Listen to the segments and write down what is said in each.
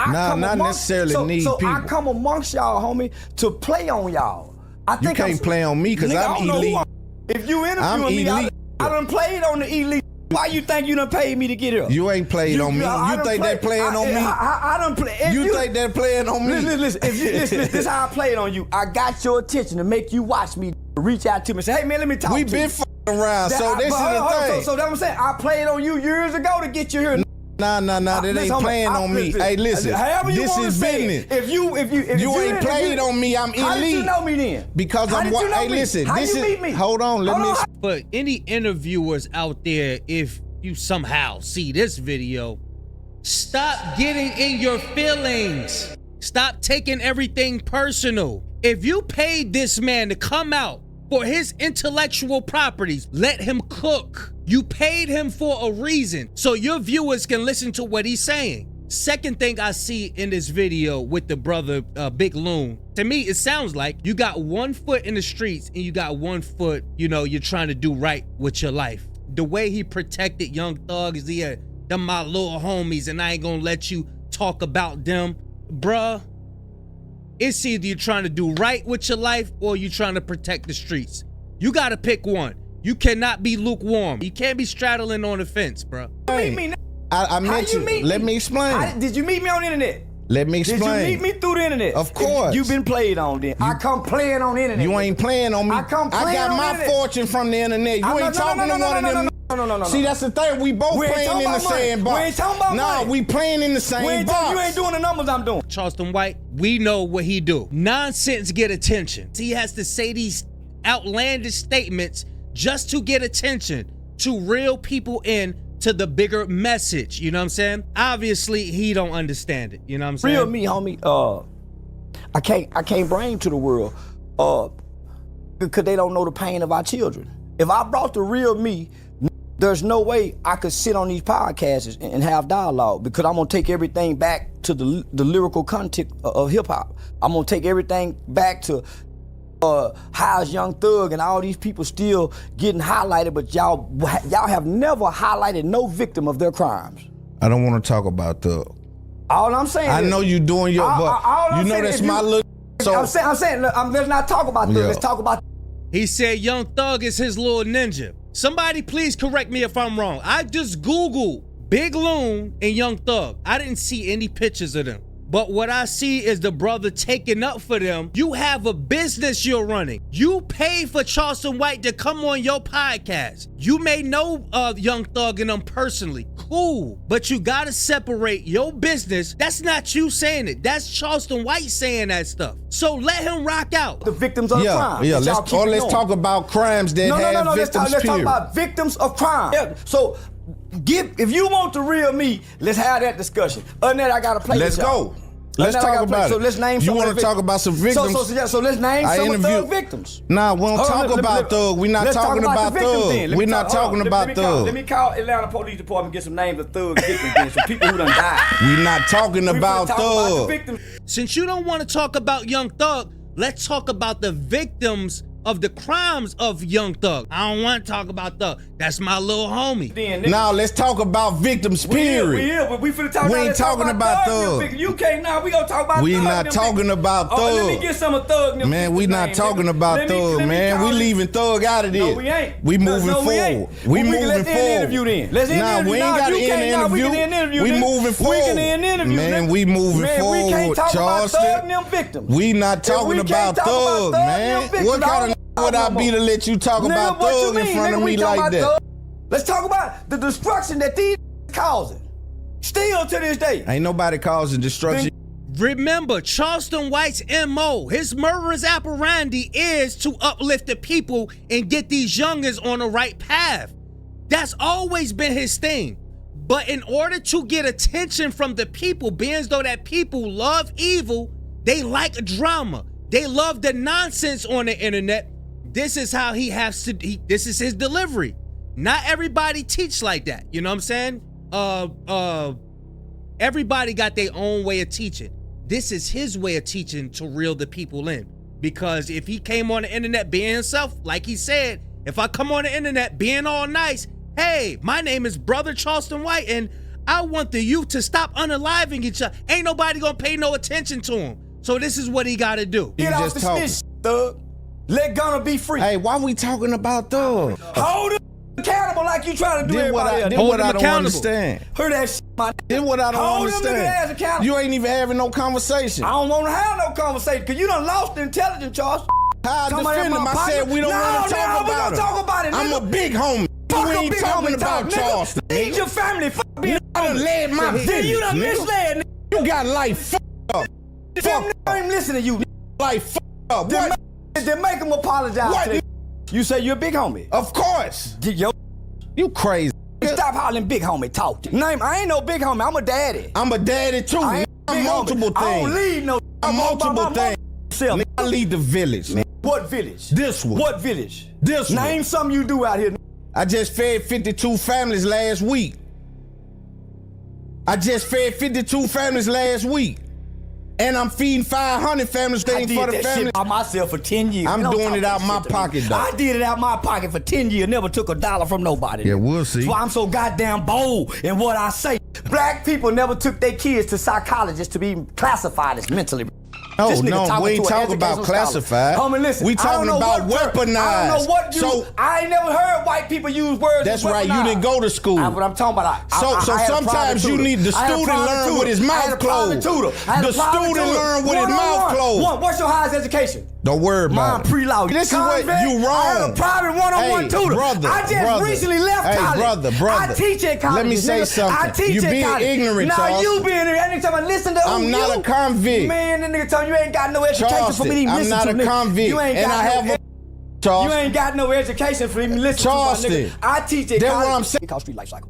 not necessarily need people. So I come amongst y'all, homie, to play on y'all. You can't play on me because I'm elite. If you interviewing me, I done played on the elite. Why you think you done paid me to get here? You ain't played on me. You think they're playing on me? I done played. You think they're playing on me? Listen, this is how I played on you. I got your attention to make you watch me, reach out to me and say, hey man, let me talk to you. We been f***ing around, so this is the thing. So that's what I'm saying. I played on you years ago to get you here. Nah, that ain't playing on me. Hey, listen, this is business. If you ain't played on me, I'm elite. How did you know me then? Because I'm what? Hey, listen, this is. Hold on, let me. For any interviewers out there, if you somehow see this video, stop getting in your feelings. Stop taking everything personal. If you paid this man to come out for his intellectual properties, let him cook. You paid him for a reason, so your viewers can listen to what he's saying. Second thing I see in this video with the brother Big Loon, to me it sounds like you got 1 foot in the streets and you got 1 foot, you're trying to do right with your life. The way he protected Young Thug is them my little homies and I ain't gonna let you talk about them. Bruh, it's either you're trying to do right with your life or you're trying to protect the streets. You gotta pick one. You cannot be lukewarm. You can't be straddling on the fence, bro. Hey, I met you. Let me explain. Did you meet me on the internet? Let me explain. Did you meet me through the internet? Of course. You been played on then. I come playing on the internet. You ain't playing on me. I got my fortune from the internet. You ain't talking to one of them. No. See, that's the thing. We both playing in the same box. We ain't talking about money. No, we playing in the same box. You ain't doing the numbers I'm doing. Charleston White, we know what he do. Nonsense get attention. He has to say these outlandish statements just to get attention, to reel people in to the bigger message. You know what I'm saying? Obviously, he don't understand it. You know what I'm saying? Real me, homie. I can't bring to the world because they don't know the pain of our children. If I brought the real me, there's no way I could sit on these podcasts and have dialogue, because I'm gonna take everything back to the lyrical content of hip hop. I'm gonna take everything back to how's Young Thug and all these people still getting highlighted, but y'all have never highlighted no victim of their crimes. I don't want to talk about Thug. All I'm saying I know you doing your, but you know that's my little. So I'm saying, let's not talk about Thug. Yeah. Let's talk about. He said Young Thug is his little ninja. Somebody please correct me if I'm wrong. I just Googled Big Loon and Young Thug. I didn't see any pictures of them. But what I see is the brother taking up for them. You have a business you're running. You pay for Charleston White to come on your podcast. You may know Young Thug and them personally. Cool. But you gotta separate your business. That's not you saying it. That's Charleston White saying that stuff. So let him rock out. The victims of crime. Yeah, let's talk about crimes that have victims, let's talk about victims of crime. Yeah. So if you want the real me, let's have that discussion. Other than that, I gotta play. Let's go. Let's talk about it. So let's name. You want to talk about some victims? So let's name some of Thug victims. Nah, we don't talk about Thug. We're not talking about Thug. We're not talking about Thug. Let me call Atlanta Police Department and get some names of Thug victims then, some people who done died. We're not talking about Thug. Since you don't want to talk about Young Thug, let's talk about the victims of the crimes of Young Thug. I don't want to talk about Thug. That's my little homie. Now let's talk about victims, period. We finna talk. We ain't talking about Thug. You can't now. We gonna talk about Thug. We not talking about Thug. Let me get some of Thug. Man, we not talking about Thug, man. We leaving Thug out of this. No, we ain't. We moving forward. We moving forward. Let's end the interview then. Let's end the interview. Nah, we ain't got to end the interview. We moving forward. We can end the interview. Man, we moving forward. We can't talk about Charleston. Thug and them victims. We not talking about Thug, man. What kind of would I be to let you talk about Thug in front of me like that? Let's talk about the destruction that these causing. Still to this day. Ain't nobody causing destruction. Remember, Charleston White's MO, his murderous operandi is to uplift the people and get these youngins on the right path. That's always been his thing. But in order to get attention from the people, being as though that people love evil, they like drama. They love the nonsense on the internet. This is how he has to, this is his delivery. Not everybody teach like that. You know what I'm saying? Everybody got their own way of teaching. This is his way of teaching to reel the people in. Because if he came on the internet being himself, like he said, if I come on the internet being all nice, hey, my name is Brother Charleston White and I want the youth to stop unaliving each other. Ain't nobody gonna pay no attention to him. So this is what he gotta do. Get off the snitch, thug. Let Gunna be free. Hey, why we talking about Thug? Hold him accountable like you trying to do everybody else. Then what I don't understand. Heard that shit, my Then what I don't understand. Hold them accountable. You ain't even having no conversation. I don't want to have no conversation because you done lost the intelligence, Charles. How I defend him? I said we don't want to talk about it. I'm a big homie. You ain't talking about Charleston. Need your family. Fuck being I done led my business. Then you done misled. You got life fucked up. Fuck. I ain't listening to you. Life fucked up. What? Then make him apologize. What? You say you're a big homie. Of course. Yo. You crazy. Stop hollering big homie. Talk to name. I ain't no big homie. I'm a daddy. I'm a daddy too. I'm multiple things. I don't lead no. I'm multiple things. Nigga, I lead the village. Man. What village? This one. What village? This one. Name something you do out here. I just fed 52 families last week. And I'm feeding 500 families things for the family. Shit by myself for 10 years. I'm doing it out my pocket though. I did it out my pocket for 10 years. Never took $1 from nobody. Yeah, we'll see. That's why I'm so goddamn bold in what I say. Black people never took their kids to psychologists to be classified as mentally. No, we ain't talking about classified. Homie, listen, we talking about weaponized. I don't know what you. So I ain't never heard white people use words. That's right. You didn't go to school. That's what I'm talking about. So sometimes you need the student learn with his mouth closed. The student learn with his mouth closed. What's your highest education? Don't worry about it. Pre-law. This is what you wrong. I had a private one-on-one tutor. Brother, I just recently left college. Brother. I teach at college. Let me say something. I teach you at being college. ignorant, Charles. Now you being ignorant. Anytime I listen to I'm not a convict. Man, that nigga telling you ain't got no education for me to even listen to. I'm not a convict. You ain't and got I have a Charles. You ain't got no education for me to listen Charleston. to. I teach at college. That's what I'm saying. It's called street life cycle.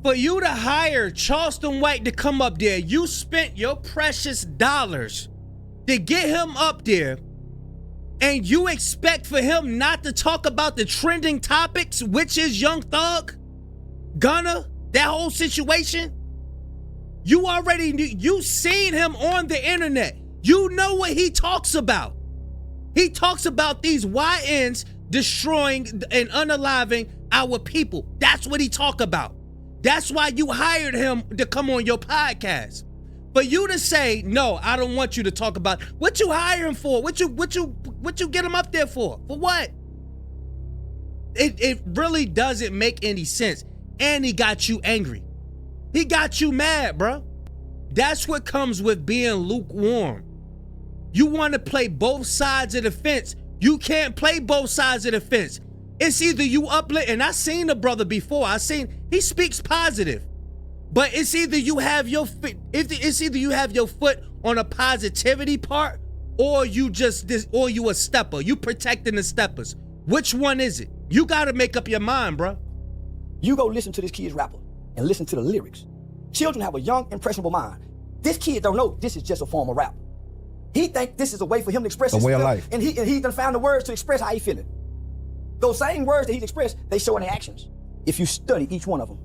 For you to hire Charleston White to come up there, you spent your precious dollars to get him up there, and you expect for him not to talk about the trending topics, which is Young Thug, Gunna, that whole situation? You already knew, you seen him on the internet. You know what he talks about. He talks about these YNs destroying and unaliving our people. That's what he talk about. That's why you hired him to come on your podcast. For you to say, no, I don't want you to talk about what you hire him for, what you get him up there for what? It really doesn't make any sense. And he got you angry. He got you mad, bro. That's what comes with being lukewarm. You want to play both sides of the fence. You can't play both sides of the fence. It's either you uplift, and I seen the brother before. He speaks positive. But it's either you have your foot on a positivity part, or you a stepper. You protecting the steppers. Which one is it? You gotta make up your mind, bro. You go listen to this kid's rapper and listen to the lyrics. Children have a young, impressionable mind. This kid don't know this is just a form of rap. He think this is a way for him to express himself. A way of life. And he done found the words to express how he feeling. Those same words that he's expressed, they show in the actions. If you study each one of them.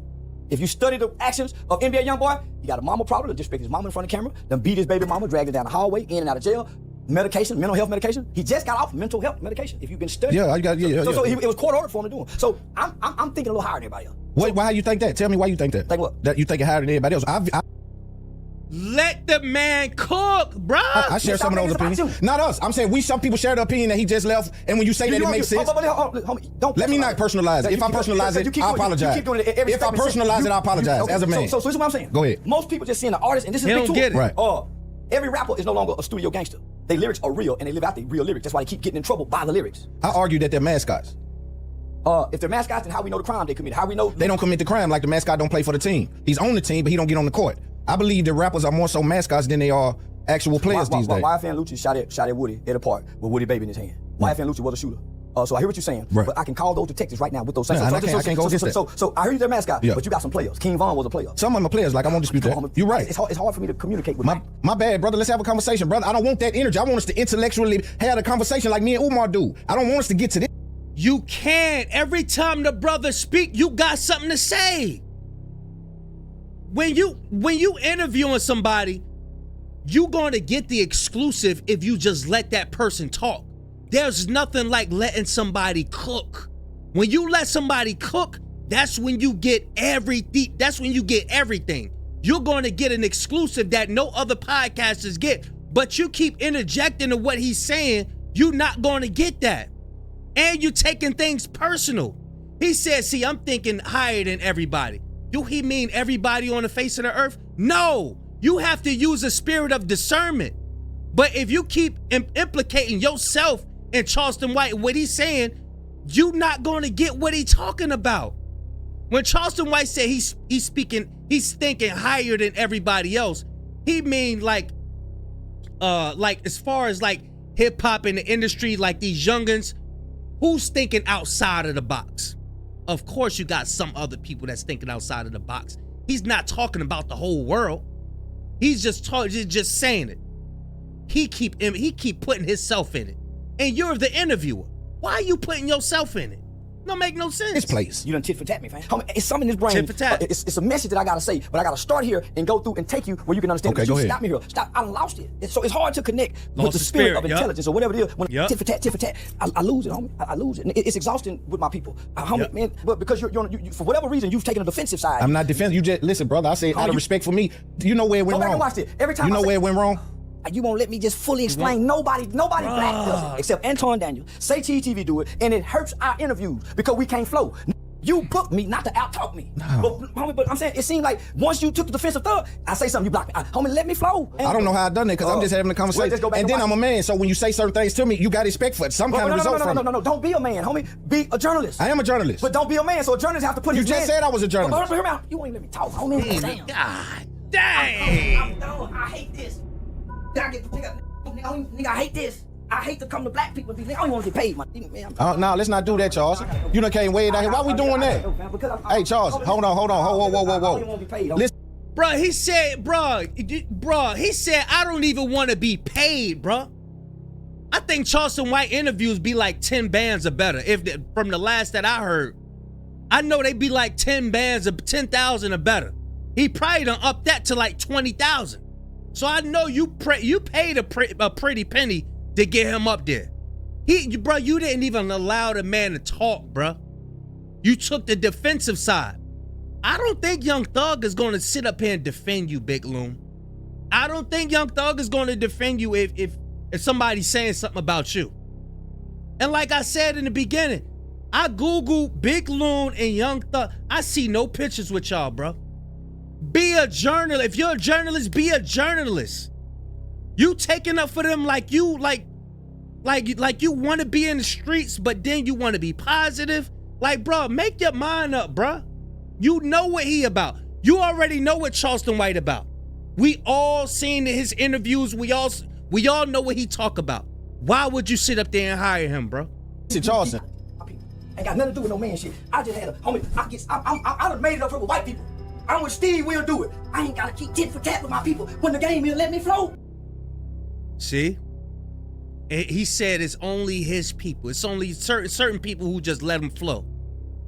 If you study the actions of NBA Youngboy, he got a mama problem, to disrespect his mama in front of the camera, then beat his baby mama, dragged her down the hallway, in and out of jail, medication, mental health medication. He just got off mental health medication. If you've been studying. So it was court ordered for him to do it. So I'm thinking a little higher than everybody else. Wait, why you think that? Tell me why you think that. Think what? That you think it higher than everybody else. Let the man cook, bro. I share some of those opinions. Not us. I'm saying some people share the opinion that he just left, and when you say that it makes sense. Let me not personalize it. If I personalize it, I apologize. If I personalize it, I apologize as a man. So this is what I'm saying. Go ahead. Most people just seeing the artist, and this is a big tool. Get it. Right. Every rapper is no longer a studio gangster. Their lyrics are real, and they live out the real lyrics. That's why they keep getting in trouble by the lyrics. I argue that they're mascots. If they're mascots, then how we know the crime they committed? How we know they don't commit the crime? Like the mascot don't play for the team. He's on the team, but he don't get on the court. I believe that rappers are more so mascots than they are actual players these days. YFN Lucci shot at Woody at a park with Woody Baby in his hand. YFN Lucci was a shooter. So I hear what you're saying, but I can call those detectives right now with those things. I can't go against that. So I heard you're a mascot, but you got some players. King Von was a player. Some of them are players, like I won't dispute that. You're right. It's hard for me to communicate with my bad, brother. Let's have a conversation, brother. I don't want that energy. I want us to intellectually have a conversation like me and Umar do. I don't want us to get to this. You can't. Every time the brother speak, you got something to say. When you interviewing somebody, you going to get the exclusive if you just let that person talk. There's nothing like letting somebody cook. When you let somebody cook, that's when you get everything. That's when you get everything. You're going to get an exclusive that no other podcasters get, but you keep interjecting to what he's saying, you're not going to get that. And you're taking things personal. He said, see, I'm thinking higher than everybody. Do he mean everybody on the face of the earth? No, you have to use a spirit of discernment. But if you keep implicating yourself in Charleston White, what he's saying, you're not going to get what he's talking about. When Charleston White said he's thinking higher than everybody else, he mean like as far as like hip hop in the industry, like these youngins, who's thinking outside of the box? Of course you got some other people that's thinking outside of the box. He's not talking about the whole world. He's just saying it. He keep putting himself in it. And you're the interviewer. Why are you putting yourself in it? Don't make no sense. This place. You done tit for tat me, fam. Homie, it's something in this brain. Tit for tat. It's a message that I gotta say, but I gotta start here and go through and take you where you can understand. Okay, go ahead. Stop me here. Stop. I lost it. So it's hard to connect Lost with the the spirit of spirit, intelligence or whatever it is. When Yep. tit for tat, I lose it, homie. I lose it. And it's exhausting with my people. Homie, Yep. man, but because you for whatever reason, you've taken a defensive side. I'm not defensive. You just listen, brother. I say out of respect for me. You know where it went Go back wrong. and watch it. Every time you know where it went wrong. You won't let me just fully explain. Nobody black does it except Anton Daniel. SHT do it, and it hurts our interviews because we can't flow. You booked me not to out-talk me. No. But I'm saying, it seemed like once you took the defensive thug, I say something, you block me. Homie, let me flow. I don't know how I done that because I'm just having a conversation. Just go back and then watch I'm a it. man, so when you say certain things to me, you got to expect for some kind of result from it. No. Don't be a man, homie. Be a journalist. I am a journalist. But don't be a man, so a journalist have to put You his just man. said I was a journalist. But hear me out. You ain't let me talk, homie. Damn. God dang. I'm done. I hate this. Nigga, I hate this. I hate to come to black people and be like, I don't want to get paid, man. No, let's not do that, Charles. You done came way down here. Why we doing that? Hey, Charles, hold on. Whoa. Listen. Bruh, he said, I don't even want to be paid, bruh. I think Charleston White interviews be like 10 bands or better. From the last that I heard, I know they be like 10 bands or 10,000 or better. He probably done up that to like 20,000. So I know you paid a pretty penny to get him up there. Bro, you didn't even allow the man to talk, bro. You took the defensive side. I don't think Young Thug is going to sit up here and defend you, Big Loom. I don't think Young Thug is going to defend you if somebody's saying something about you. And like I said in the beginning, I Googled Big Loon and Young Thug. I see no pictures with y'all, bro. Be a journalist. If you're a journalist, be a journalist. You taking up for them like you want to be in the streets, but then you want to be positive. Like, bro, make your mind up, bro. You know what he about. You already know what Charleston White about. We all seen his interviews. We all know what he talk about. Why would you sit up there and hire him, bro? Listen, Charleston. Ain't got nothing to do with no man shit. I just had a homie. I done made it up here with white people. I'm with Steve. We'll do it. I ain't gotta keep tit for tat with my people when the game will let me flow. See? He said it's only his people. It's only certain people who just let him flow.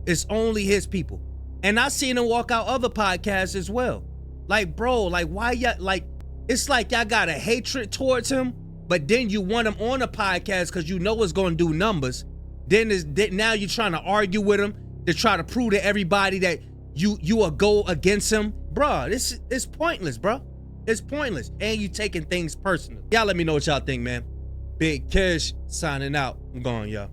It's only his people. And I seen him walk out other podcasts as well. Like, bro, like, why y'all, like, it's like y'all got a hatred towards him, but then you want him on a podcast because you know it's going to do numbers. Now you're trying to argue with him to try to prove to everybody that you will go against him. Bruh, this is pointless, bruh. It's pointless. And you taking things personal. Y'all let me know what y'all think, man. Big Kish signing out. I'm gone, y'all.